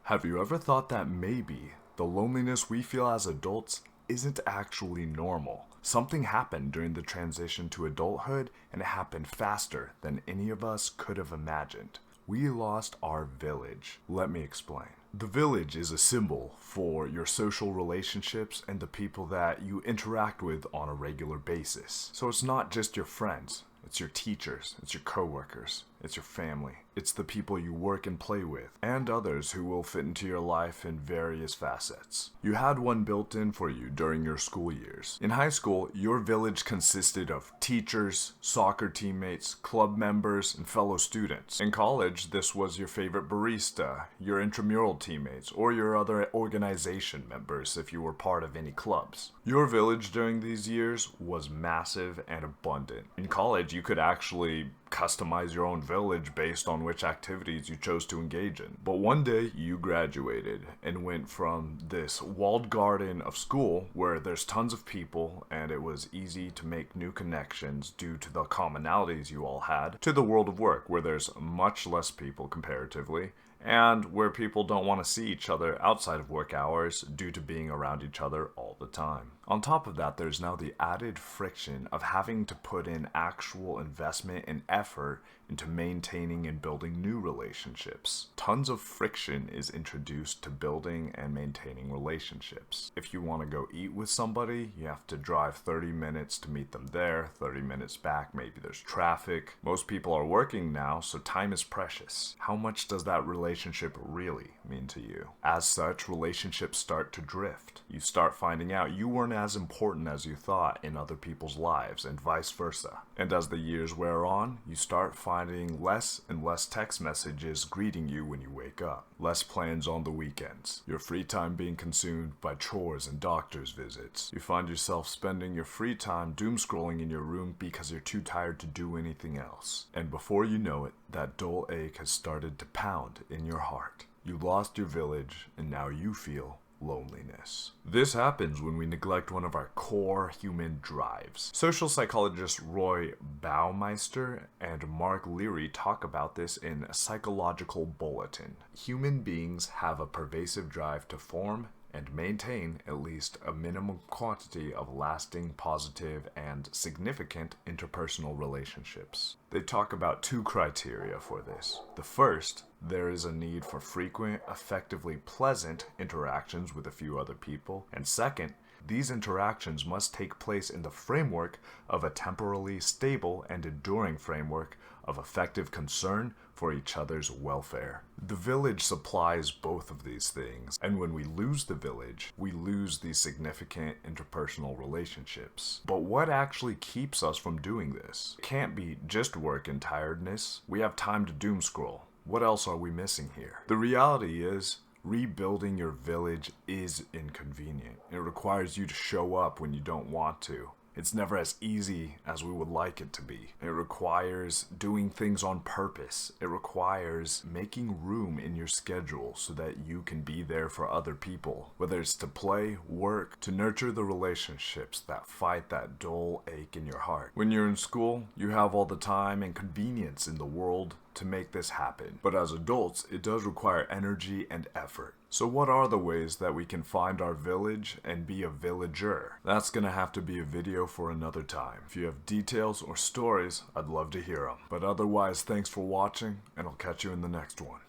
Have you ever thought that maybe the loneliness we feel as adults isn't actually normal? Something happened during the transition to adulthood, and it happened faster than any of us could have imagined. We lost our village. Let me explain. The village is a symbol for your social relationships and the people that you interact with on a regular basis. So it's not just your friends. It's your teachers, it's your coworkers, it's your family, it's the people you work and play with, and others who will fit into your life in various facets. You had one built in for you during your school years. In high school, your village consisted of teachers, soccer teammates, club members, and fellow students. In college, this was your favorite barista, your intramural teammates, or your other organization members if you were part of any clubs. Your village during these years was massive and abundant. In college, you could actually customize your own village based on which activities you chose to engage in. But one day you graduated and went from this walled garden of school where there's tons of people and it was easy to make new connections due to the commonalities you all had, to the world of work where there's much less people comparatively, and where people don't want to see each other outside of work hours due to being around each other all the time. On top of that, there's now the added friction of having to put in actual investment and effort into maintaining and building new relationships. Tons of friction is introduced to building and maintaining relationships. If you want to go eat with somebody, you have to drive 30 minutes to meet them there, 30 minutes back, maybe there's traffic. Most people are working now, so time is precious. How much does that relationship really mean to you? As such, relationships start to drift. You start finding out you weren't as important as you thought in other people's lives, and vice versa. And as the years wear on, you start finding less and less text messages greeting you when you wake up, less plans on the weekends, your free time being consumed by chores and doctor's visits. You find yourself spending your free time doom scrolling in your room because you're too tired to do anything else. And before you know it, that dull ache has started to pound in your heart. You lost your village, and now you feel loneliness. This happens when we neglect one of our core human drives. Social psychologists Roy Baumeister and Mark Leary talk about this in Psychological Bulletin. Human beings have a pervasive drive to form and maintain at least a minimum quantity of lasting, positive, and significant interpersonal relationships. They talk about two criteria for this. The first, there is a need for frequent, effectively pleasant interactions with a few other people. And second, these interactions must take place in the framework of a temporally stable and enduring framework of effective concern for each other's welfare. The village supplies both of these things, and when we lose the village, we lose these significant interpersonal relationships. But what actually keeps us from doing this? It can't be just work and tiredness. We have time to doom scroll. What else are we missing here? The reality is, rebuilding your village is inconvenient. It requires you to show up when you don't want to. It's never as easy as we would like it to be. It requires doing things on purpose. It requires making room in your schedule so that you can be there for other people. Whether it's to play, work, to nurture the relationships that fight that dull ache in your heart. When you're in school, you have all the time and convenience in the world to make this happen. But as adults, it does require energy and effort. So what are the ways that we can find our village and be a villager? That's gonna have to be a video for another time. If you have details or stories, I'd love to hear them. But otherwise, thanks for watching, and I'll catch you in the next one.